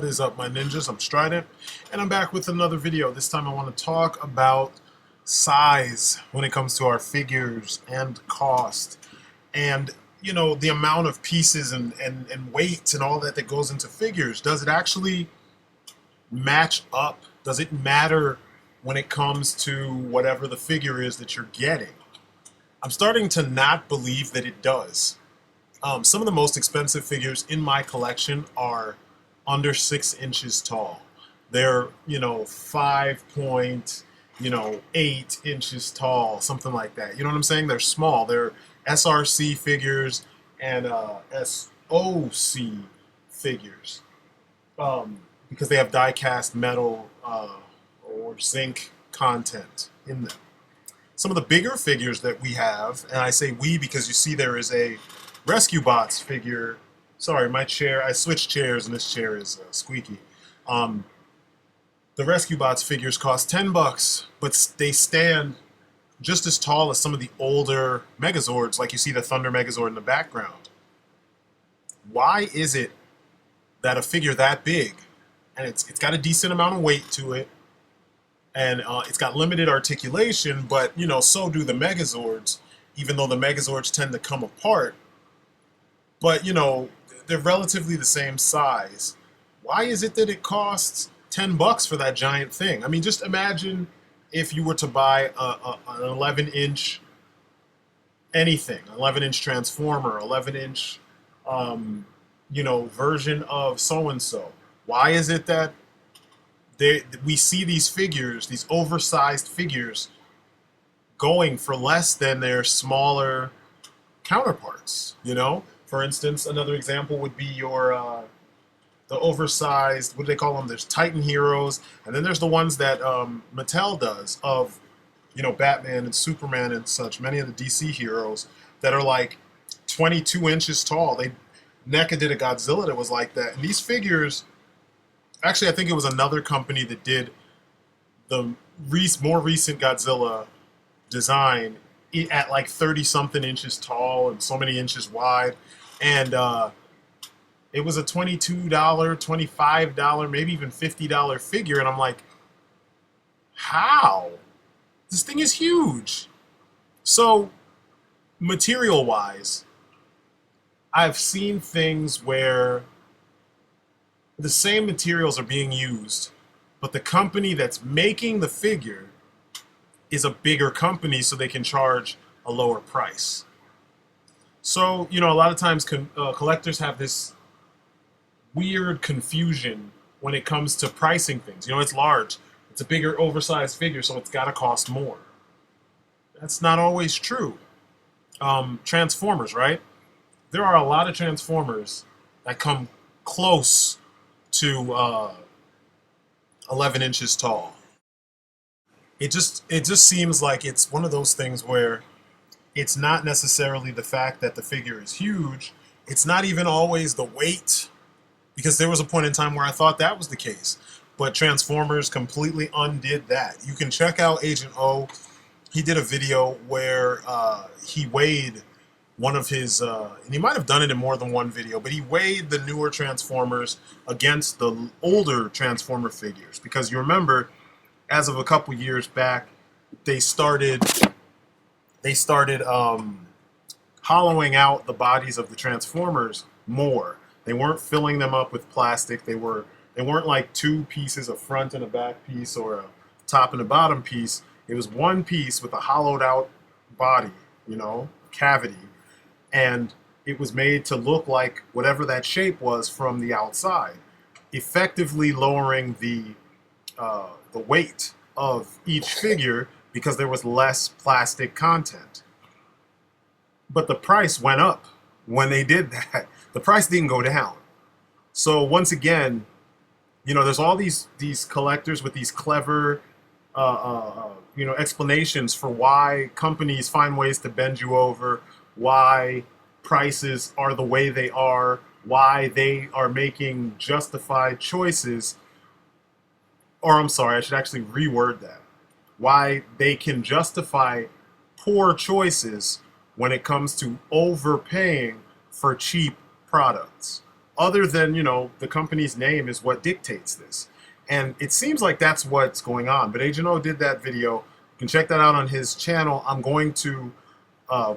is up, my ninjas? I'm Strident, and I'm back with another video. This time I want to talk about size when it comes to our figures and cost, and the amount of pieces and weight and all that goes into figures. Does it actually match up? Does it matter when it comes to whatever the figure is that you're getting? I'm starting to not believe that it does. Some of the most expensive figures in my collection are under 6 inches tall. They're, 5.8 inches tall, something like that. You know what I'm saying? They're small. They're SRC figures and SOC figures because they have die-cast metal or zinc content in them. Some of the bigger figures that we have, and I say we because you see there is a Rescue Bots figure. Sorry, my chair, I switched chairs and this chair is squeaky. The Rescue Bots figures cost $10, but they stand just as tall as some of the older Megazords, like you see the Thunder Megazord in the background. Why is it that a figure that big, and it's got a decent amount of weight to it, and it's got limited articulation, but so do the Megazords, even though the Megazords tend to come apart, but they're relatively the same size. Why is it that it costs $10 for that giant thing? I mean, just imagine if you were to buy an 11-inch anything, 11-inch Transformer, 11-inch, version of so-and-so. Why is it that we see these figures, these oversized figures, going for less than their smaller counterparts? For instance, another example would be your the oversized, what do they call them? There's Titan Heroes, and then there's the ones that Mattel does of, Batman and Superman and such, many of the DC heroes that are like 22 inches tall. NECA did a Godzilla that was like that. And these figures, actually I think it was another company that did the more recent Godzilla design at like 30-something inches tall and so many inches wide. And it was a $22, $25, maybe even $50 figure. And I'm like, how? This thing is huge. So, material-wise, I've seen things where the same materials are being used, but the company that's making the figure is a bigger company, so they can charge a lower price. So, a lot of times collectors have this weird confusion when it comes to pricing things. It's large. It's a bigger, oversized figure, so it's got to cost more. That's not always true. Transformers, right? There are a lot of Transformers that come close to 11 inches tall. It just seems like it's one of those things where it's not necessarily the fact that the figure is huge. It's not even always the weight, because there was a point in time where I thought that was the case. But Transformers completely undid that. You can check out Agent O. He did a video where he weighed one of his, and he might have done it in more than one video, but he weighed the newer Transformers against the older Transformer figures. Because you remember, as of a couple years back, they started hollowing out the bodies of the Transformers more. They weren't filling them up with plastic. They weren't like two pieces, a front and a back piece, or a top and a bottom piece. It was one piece with a hollowed out body, cavity, and it was made to look like whatever that shape was from the outside, effectively lowering the weight of each figure because there was less plastic content. But the price went up when they did that. The price didn't go down. So once again, there's all these collectors with these clever explanations for why companies find ways to bend you over, why prices are the way they are, why they are making justified choices, or I'm sorry, I should actually reword that. Why they can justify poor choices when it comes to overpaying for cheap products. other than, the company's name is what dictates this. And it seems like that's what's going on. But Agent O did that video. You can check that out on his channel. I'm going to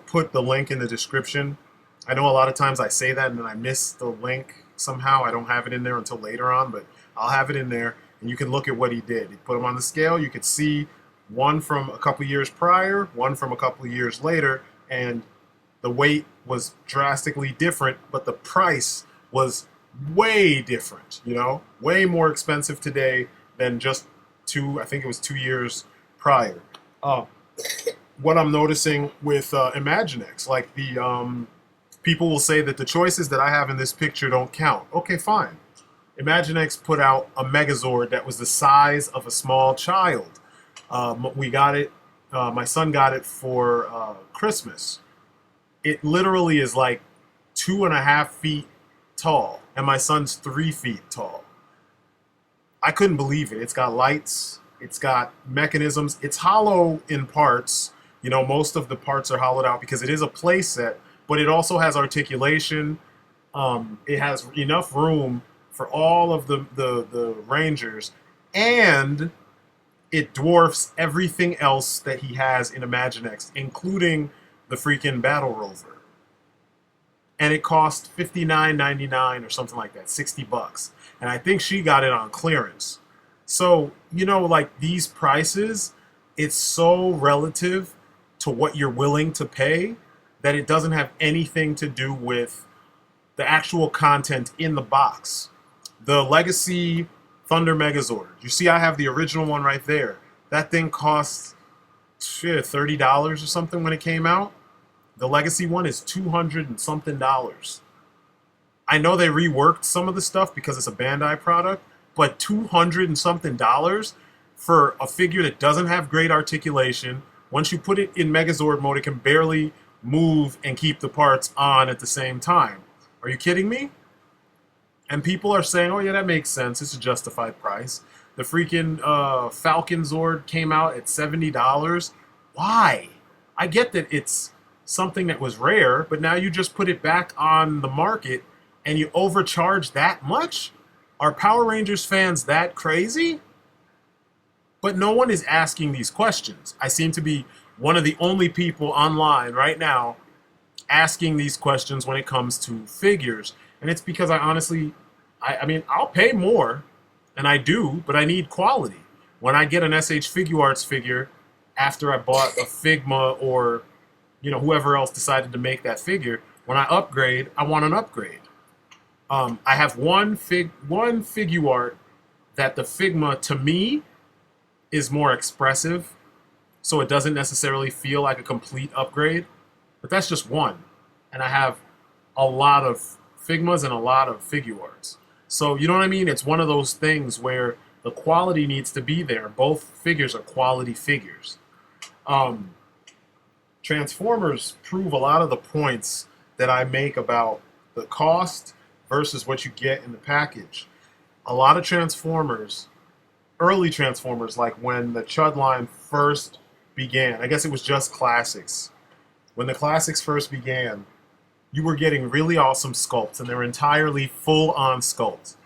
put the link in the description. I know a lot of times I say that and then I miss the link somehow. I don't have it in there until later on, but I'll have it in there, and you can look at what he did. He put them on the scale. You could see one from a couple years prior, one from a couple of years later, and the weight was drastically different, but the price was way different, way more expensive today than just I think it was 2 years prior. What I'm noticing with Imaginext, like people will say that the choices that I have in this picture don't count. Okay, fine. Imaginext put out a Megazord that was the size of a small child. We got it, my son got it for Christmas. It literally is like 2.5 feet tall, and my son's 3 feet tall. I couldn't believe it. It's got lights, it's got mechanisms, it's hollow in parts. Most of the parts are hollowed out because it is a playset, but it also has articulation. It has enough room for all of the Rangers, and it dwarfs everything else that he has in Imaginext, including the freaking Battle Rover. And it cost $59.99 or something like that, $60. And I think she got it on clearance. So, like these prices, it's so relative to what you're willing to pay that it doesn't have anything to do with the actual content in the box. The Legacy Thunder Megazord. You see, I have the original one right there. That thing costs $30 or something when it came out. The Legacy one is $200 and something. I know they reworked some of the stuff because it's a Bandai product, but $200 and something for a figure that doesn't have great articulation. Once you put it in Megazord mode, it can barely move and keep the parts on at the same time. Are you kidding me? And people are saying, oh yeah, that makes sense. It's a justified price. The freaking Falcon Zord came out at $70. Why? I get that it's something that was rare, but now you just put it back on the market and you overcharge that much? Are Power Rangers fans that crazy? But no one is asking these questions. I seem to be one of the only people online right now asking these questions when it comes to figures. And it's because I honestly, I mean, I'll pay more, and I do, but I need quality. When I get an SH Figuarts figure after I bought a Figma or, whoever else decided to make that figure, when I upgrade, I want an upgrade. I have one Figuart that the Figma, to me, is more expressive, so it doesn't necessarily feel like a complete upgrade. But that's just one. And I have a lot of Figmas and a lot of Figuarts. So, you know what I mean? It's one of those things where the quality needs to be there. Both figures are quality figures. Transformers prove a lot of the points that I make about the cost versus what you get in the package. A lot of Transformers, early Transformers, like when the Chud line first began, I guess it was just classics. When the classics first began, you were getting really awesome sculpts, and they're entirely full-on sculpts.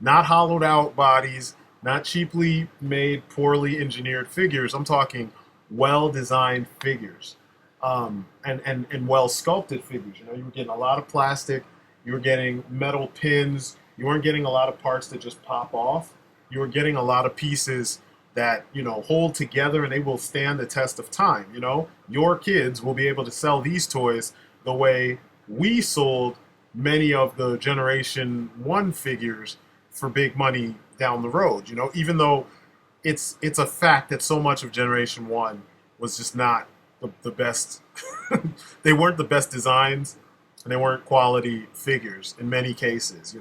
Not hollowed out bodies, not cheaply made, poorly engineered figures. I'm talking well-designed figures, and well-sculpted figures. You were getting a lot of plastic, you were getting metal pins, you weren't getting a lot of parts that just pop off. You were getting a lot of pieces that, hold together, and they will stand the test of time. Your kids will be able to sell these toys the way we sold many of the Generation 1 figures for big money down the road. Even though it's a fact that so much of Generation 1 was just not the best. They weren't the best designs, and they weren't quality figures in many cases.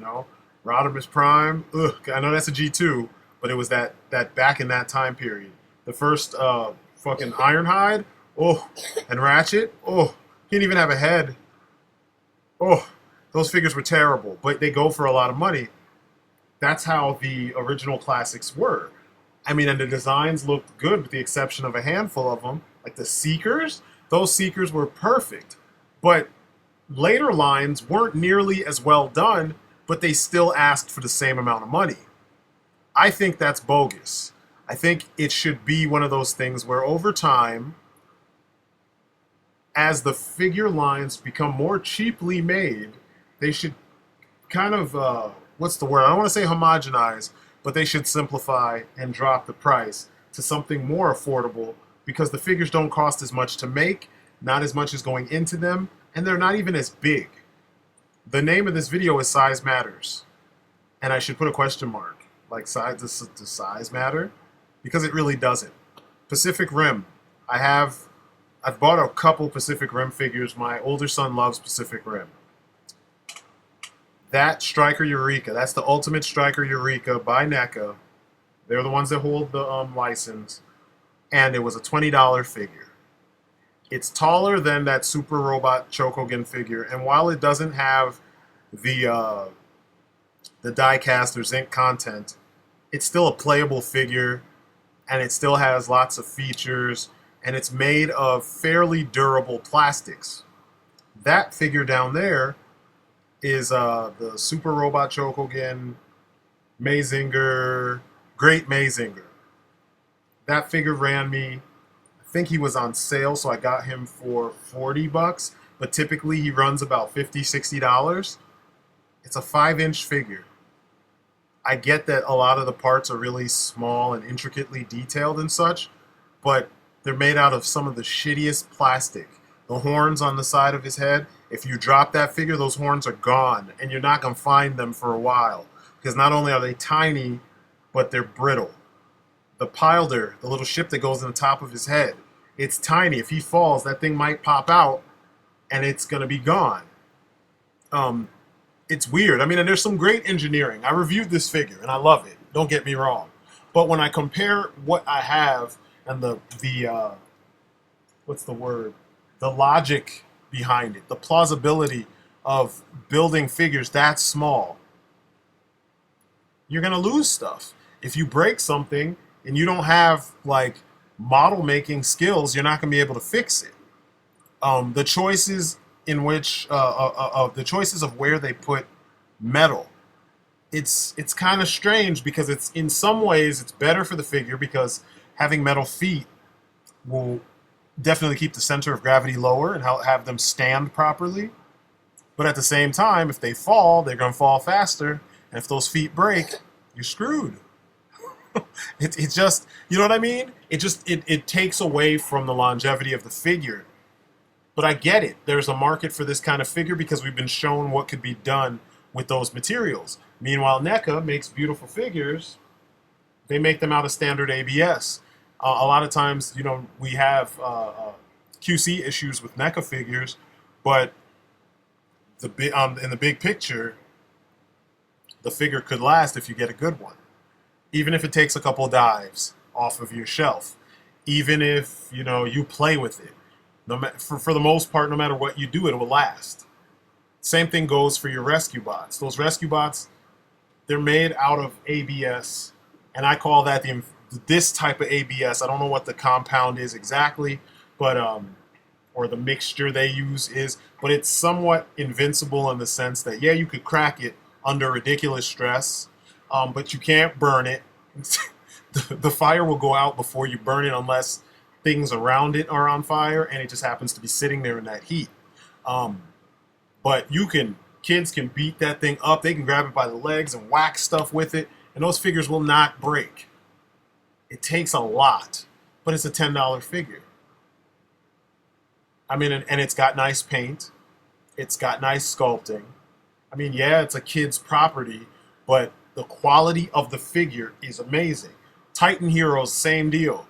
Rodimus Prime, ugh, I know that's a G2, but it was that back in that time period. The first fucking Ironhide, oh, and Ratchet, oh, he didn't even have a head. Oh, those figures were terrible, but they go for a lot of money. That's how the original classics were. I mean, and the designs looked good with the exception of a handful of them. Like the Seekers, those Seekers were perfect. But later lines weren't nearly as well done, but they still asked for the same amount of money. I think that's bogus. I think it should be one of those things where over time, as the figure lines become more cheaply made, they should kind of, what's the word? I don't want to say homogenize, but they should simplify and drop the price to something more affordable because the figures don't cost as much to make, not as much as going into them, and they're not even as big. The name of this video is Size Matters, and I should put a question mark. Like, does size matter? Because it really doesn't. Pacific Rim. I've bought a couple Pacific Rim figures. My older son loves Pacific Rim. That Striker Eureka, that's the Ultimate Striker Eureka by NECA. They're the ones that hold the license. And it was a $20 figure. It's taller than that Super Robot Chokogen figure. And while it doesn't have the die-cast or zinc content, it's still a playable figure. And it still has lots of features. And it's made of fairly durable plastics. That figure down there is the Super Robot Chokogen Mazinger, Great Mazinger. That figure ran me, I think he was on sale, so I got him for $40, but typically he runs about $50, $60. It's a 5-inch figure. I get that a lot of the parts are really small and intricately detailed and such, but they're made out of some of the shittiest plastic. The horns on the side of his head, if you drop that figure, those horns are gone, and you're not going to find them for a while. Because not only are they tiny, but they're brittle. The Pilder, the little ship that goes in the top of his head, it's tiny. If he falls, that thing might pop out, and it's going to be gone. It's weird. I mean, and there's some great engineering. I reviewed this figure, and I love it. Don't get me wrong. But when I compare what I have and the what's the word? The logic behind it, the plausibility of building figures that small, you're going to lose stuff. If you break something and you don't have like model making skills, you're not going to be able to fix it. The choices in which the choices of where they put metal, it's kind of strange because it's in some ways it's better for the figure because having metal feet will definitely keep the center of gravity lower and have them stand properly. But at the same time, if they fall, they're going to fall faster. And if those feet break, you're screwed. it just, you know what I mean? It takes away from the longevity of the figure. But I get it. There's a market for this kind of figure because we've been shown what could be done with those materials. Meanwhile, NECA makes beautiful figures. They make them out of standard ABS. A lot of times, you know, we have QC issues with NECA figures, but in the big picture, the figure could last if you get a good one. Even if it takes a couple dives off of your shelf. Even if, you know, you play with it. For the most part, no matter what you do, it will last. Same thing goes for your rescue bots. Those rescue bots, they're made out of ABS, and I call that this type of ABS. I don't know what the compound is exactly, but or the mixture they use is, but it's somewhat invincible in the sense that, yeah, you could crack it under ridiculous stress, but you can't burn it. The fire will go out before you burn it unless things around it are on fire, and it just happens to be sitting there in that heat. But kids can beat that thing up. They can grab it by the legs and whack stuff with it, and those figures will not break. It takes a lot, but it's a $10 figure. I mean, and it's got nice paint. It's got nice sculpting. I mean, yeah, it's a kid's property, but the quality of the figure is amazing. Titan Heroes, same deal.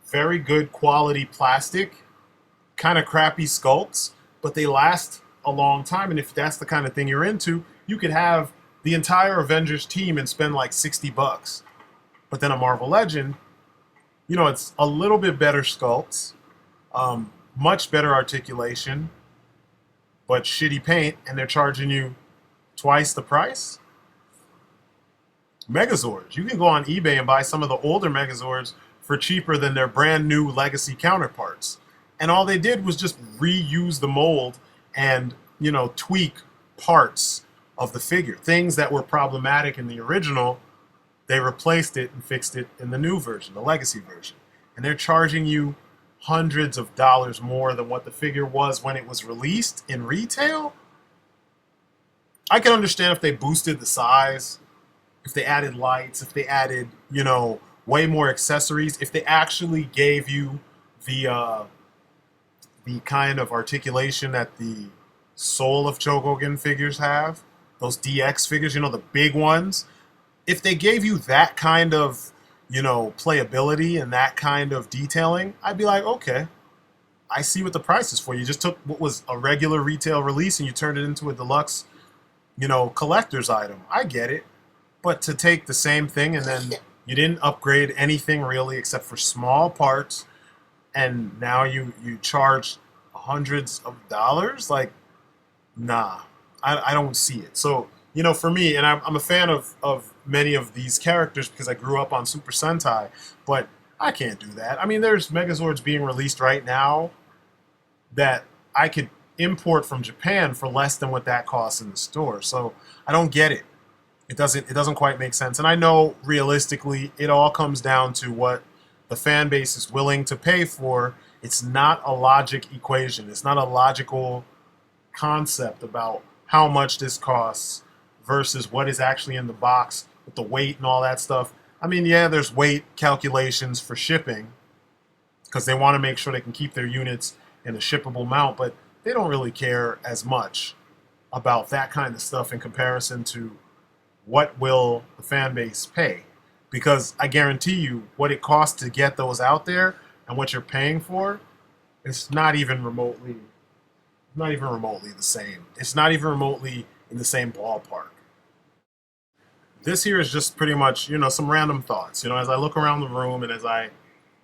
Very good quality plastic, kind of crappy sculpts, but they last a long time. And if that's the kind of thing you're into, you could have the entire Avengers team and spend like $60. But then a Marvel Legend, you know, it's a little bit better sculpts, much better articulation, but shitty paint, and they're charging you twice the price. Megazords. You can go on eBay and buy some of the older Megazords for cheaper than their brand new legacy counterparts. And all they did was just reuse the mold and, you know, tweak parts of the figure. Things that were problematic in the original, they replaced it and fixed it in the new version, the legacy version. And they're charging you hundreds of dollars more than what the figure was when it was released in retail. I can understand if they boosted the size, if they added lights, if they added, way more accessories, if they actually gave you the kind of articulation that the Soul of Chogokin figures have, those DX figures, the big ones. If they gave you that kind of, playability and that kind of detailing, I'd be like, okay, I see what the price is for. You just took what was a regular retail release and you turned it into a deluxe, collector's item. I get it. But to take the same thing and then you didn't upgrade anything really except for small parts, and now you charge hundreds of dollars, like, nah, I don't see it. So, for me, and I'm a fan of many of these characters because I grew up on Super Sentai, but I can't do that. I mean, there's Megazords being released right now that I could import from Japan for less than what that costs in the store. So I don't get it. It doesn't quite make sense. And I know realistically it all comes down to what the fan base is willing to pay for. It's not a logic equation. It's not a logical concept about how much this costs versus what is actually in the box with the weight and all that stuff. I mean, yeah, there's weight calculations for shipping because they want to make sure they can keep their units in a shippable amount, but they don't really care as much about that kind of stuff in comparison to what will the fan base pay. Because I guarantee you what it costs to get those out there and what you're paying for, it's not even remotely the same. It's not even remotely in the same ballpark. This here is just pretty much, some random thoughts. As I look around the room and as I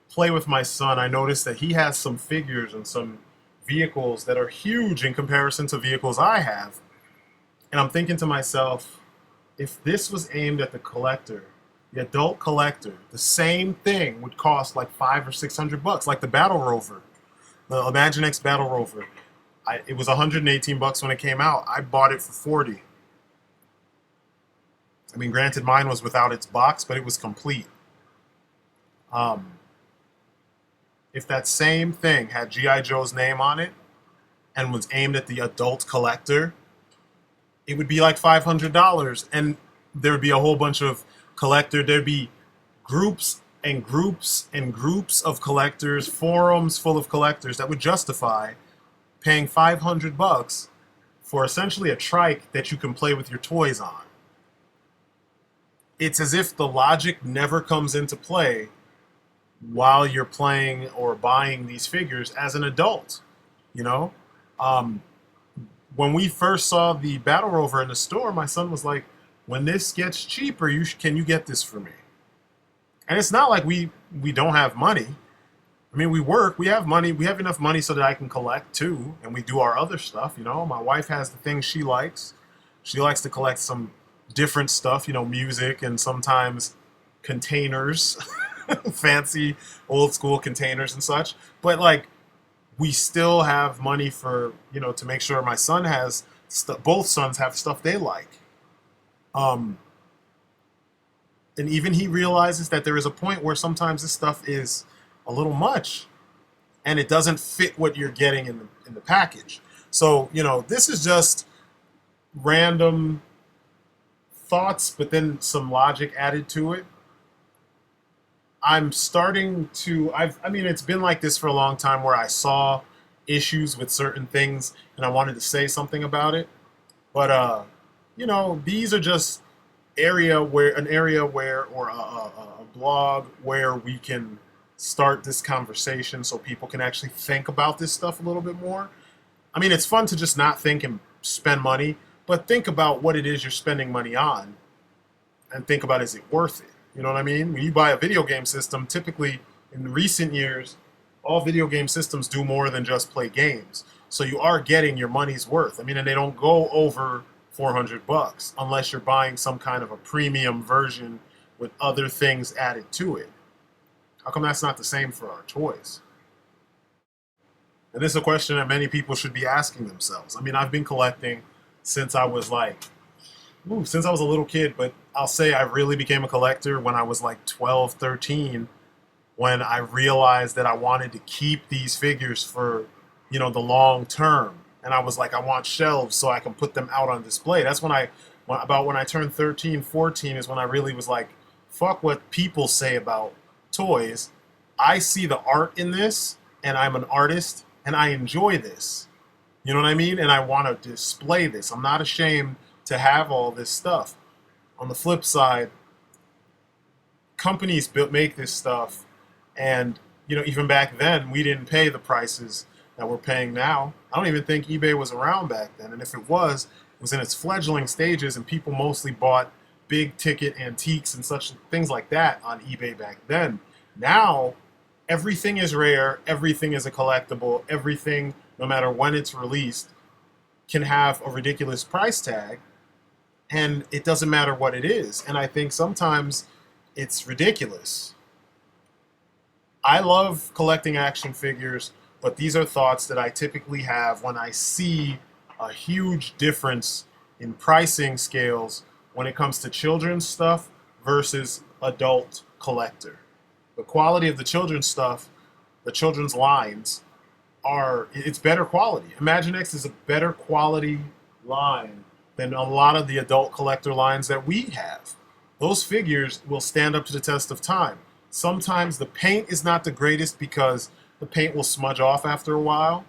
play with my son, I notice that he has some figures and some vehicles that are huge in comparison to vehicles I have. And I'm thinking to myself, if this was aimed at the collector, the adult collector, the same thing would cost like $500 or $600, like the Battle Rover, the Imaginext Battle Rover. It was $118 when it came out. I bought it for $40. I mean, granted, mine was without its box, but it was complete. If that same thing had G.I. Joe's name on it and was aimed at the adult collector, it would be like $500, and there would be a whole bunch of there'd be groups and groups and groups of collectors, forums full of collectors that would justify paying $500 for essentially a trike that you can play with your toys on. It's as if the logic never comes into play while you're playing or buying these figures as an adult, When we first saw the Battle Rover in the store, my son was like, when this gets cheaper, can you get this for me? And it's not like we don't have money. I mean, we work, we have money, we have enough money so that I can collect too, and we do our other stuff, My wife has the things she likes. She likes to collect some different stuff, music and sometimes containers, fancy old school containers and such. But like, we still have money for, to make sure my son has both sons have stuff they like. And even he realizes that there is a point where sometimes this stuff is a little much and it doesn't fit what you're getting in the package. So, this is just random thoughts, but then some logic added to it. I'm starting to, it's been like this for a long time where I saw issues with certain things and I wanted to say something about it. But, these are just an area where, or a blog where we can start this conversation so people can actually think about this stuff a little bit more. I mean, it's fun to just not think and spend money, but think about what it is you're spending money on and think about, is it worth it? You know what I mean? When you buy a video game system, typically in recent years, all video game systems do more than just play games. So you are getting your money's worth. I mean, and they don't go over $400 unless you're buying some kind of a premium version with other things added to it. How come that's not the same for our toys? And this is a question that many people should be asking themselves. I mean, I've been collecting since I was like ooh, since I was a little kid, but I'll say I really became a collector when I was like 12, 13, when I realized that I wanted to keep these figures for, the long term. And I was like, I want shelves so I can put them out on display. That's about when I turned 13, 14 is when I really was like, fuck what people say about toys. I see the art in this, and I'm an artist, and I enjoy this. You know what I mean? And I want to display this. I'm not ashamed to have all this stuff. On the flip side, companies make this stuff, and even back then we didn't pay the prices that we're paying now. I don't even think eBay was around back then, and if it was in its fledgling stages, and people mostly bought big ticket antiques and such things like that on eBay back then. Now everything is rare, everything is a collectible, everything, no matter when it's released, can have a ridiculous price tag, and it doesn't matter what it is. And I think sometimes it's ridiculous. I love collecting action figures, but these are thoughts that I typically have when I see a huge difference in pricing scales when it comes to children's stuff versus adult collector. The quality of the children's stuff, the children's lines, it's better quality. Imaginext is a better quality line than a lot of the adult collector lines that we have. Those figures will stand up to the test of time. Sometimes the paint is not the greatest because the paint will smudge off after a while,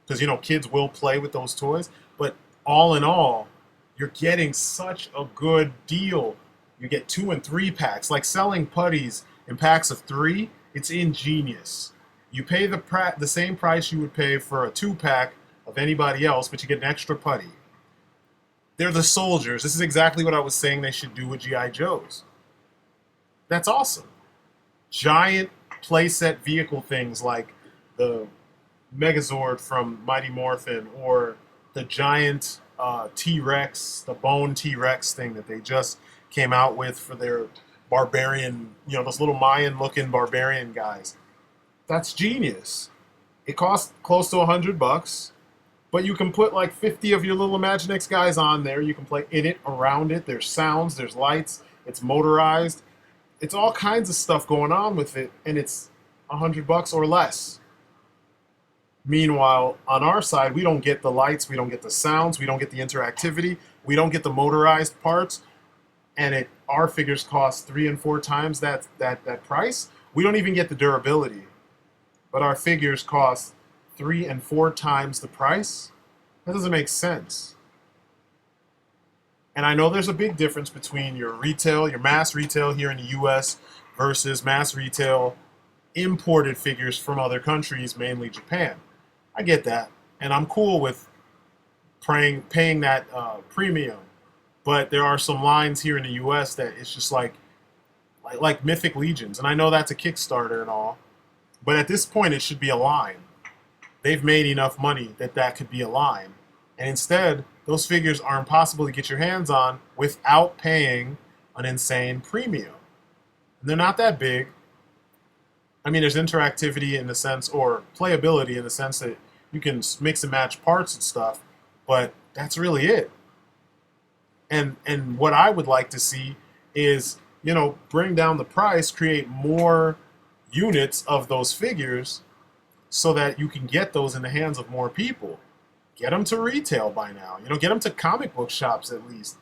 because kids will play with those toys. But all in all, you're getting such a good deal. You get 2 and 3 packs, like selling putties in packs of 3. It's ingenious. You pay the same price you would pay for a 2-pack of anybody else, but you get an extra putty. They're the soldiers. This is exactly what I was saying they should do with GI Joes. That's awesome. Giant playset vehicle things like the Megazord from Mighty Morphin, or the giant T-Rex, the bone T-Rex thing that they just came out with for their barbarian, those little Mayan-looking barbarian guys. That's genius. It costs close to $100, but you can put like 50 of your little Imaginext guys on there. You can play in it, around it. There's sounds, there's lights, it's motorized. It's all kinds of stuff going on with it, and it's $100 or less. Meanwhile, on our side, we don't get the lights, we don't get the sounds, we don't get the interactivity, we don't get the motorized parts, and our figures cost 3 and 4 times that price. We don't even get the durability, but our figures cost 3 and 4 times the price. That doesn't make sense. And I know there's a big difference between your mass retail here in the US versus mass retail imported figures from other countries, mainly Japan. I get that. And I'm cool with paying that premium. But there are some lines here in the US that it's just like Mythic Legions. And I know that's a Kickstarter and all. But at this point, it should be a line. They've made enough money that could be a line. And instead, those figures are impossible to get your hands on without paying an insane premium. And they're not that big. I mean, there's interactivity in the sense, or playability in the sense that you can mix and match parts and stuff, but that's really it. And what I would like to see is, bring down the price, create more units of those figures so that you can get those in the hands of more people. Get them to retail by now. Get them to comic book shops at least.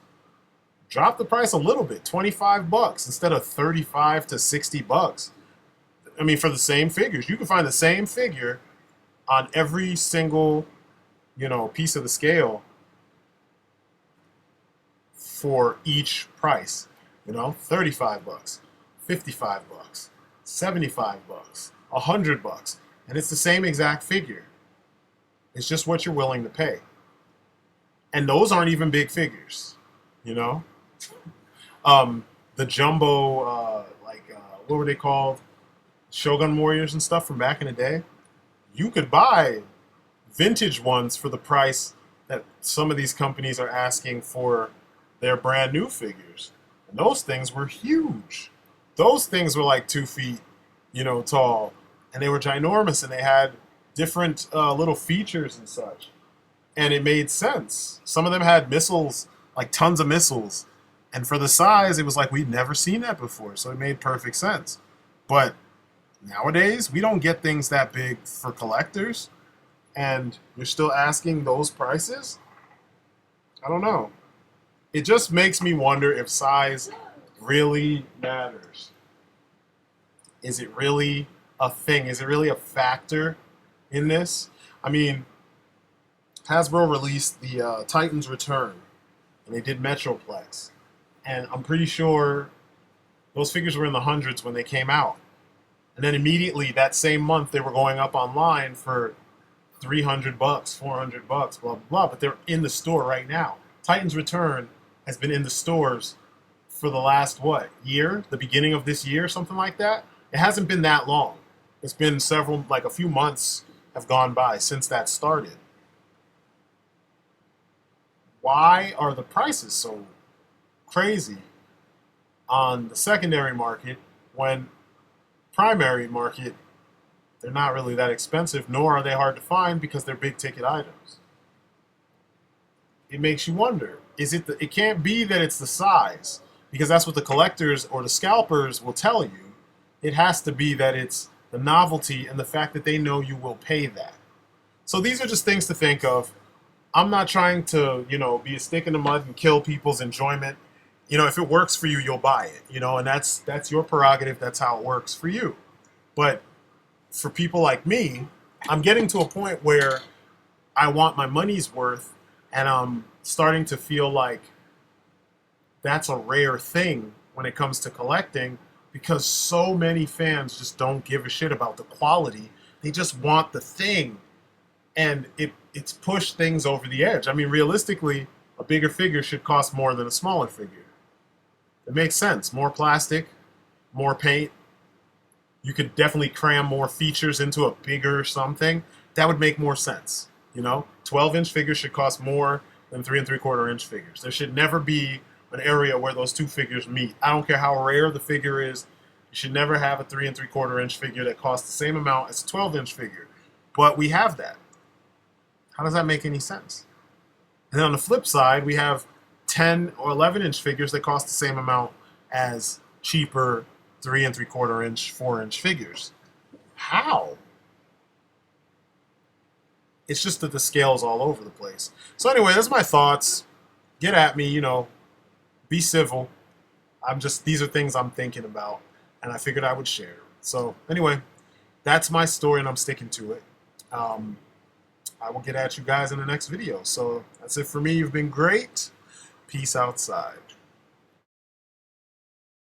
Drop the price a little bit, $25 instead of $35 to $60. I mean, for the same figures, you can find the same figure on every single, piece of the scale for each price. $35, $55, $75, $100, and it's the same exact figure. It's just what you're willing to pay. And those aren't even big figures, The jumbo, what were they called? Shogun Warriors and stuff from back in the day. You could buy vintage ones for the price that some of these companies are asking for their brand new figures. And those things were huge. Those things were like 2 feet, tall. And they were ginormous, and they had different little features and such. And it made sense. Some of them had missiles like tons of missiles. And for the size, it was like we'd never seen that before. So it made perfect sense. But nowadays, we don't get things that big for collectors. And you're still asking those prices? I don't know. It just makes me wonder if size really matters. Is it really a thing? Is it really a factor in this? I mean, Hasbro released the Titans Return, and they did Metroplex, and I'm pretty sure those figures were in the hundreds when they came out. And then immediately that same month, they were going up online for $300, $400, blah blah blah. But they're in the store right now. Titans Return has been in the stores for the last what year? The beginning of this year, something like that. It hasn't been that long. It's been several, like a few months have gone by since that started. Why are the prices so crazy on the secondary market when primary market they're not really that expensive, nor are they hard to find because they're big ticket items? It makes you wonder, is it it can't be that it's the size, because that's what the collectors or the scalpers will tell you. It has to be that it's the novelty and the fact that they know you will pay that. So these are just things to think of. I'm not trying to, be a stick in the mud and kill people's enjoyment. If it works for you, you'll buy it, and that's your prerogative. That's how it works for you. But for people like me, I'm getting to a point where I want my money's worth, and I'm starting to feel like that's a rare thing when it comes to collecting, because so many fans just don't give a shit about the quality. They just want the thing, and it's pushed things over the edge. I mean, realistically, a bigger figure should cost more than a smaller figure. It makes sense. More plastic, more paint. You could definitely cram more features into a bigger something. That would make more sense. 12-inch figures should cost more than 3 3/4-inch figures. There should never be an area where those two figures meet. I don't care how rare the figure is. You should never have a 3 3/4-inch figure that costs the same amount as a 12-inch figure. But we have that. How does that make any sense? And then on the flip side, we have 10 or 11-inch figures that cost the same amount as cheaper 3 3/4-inch, 4-inch figures. How? It's just that the scale's all over the place. So anyway, that's my thoughts. Get at me, be civil. These are things I'm thinking about, and I figured I would share. So anyway, that's my story, and I'm sticking to it. I will get at you guys in the next video. So that's it for me. You've been great. Peace outside.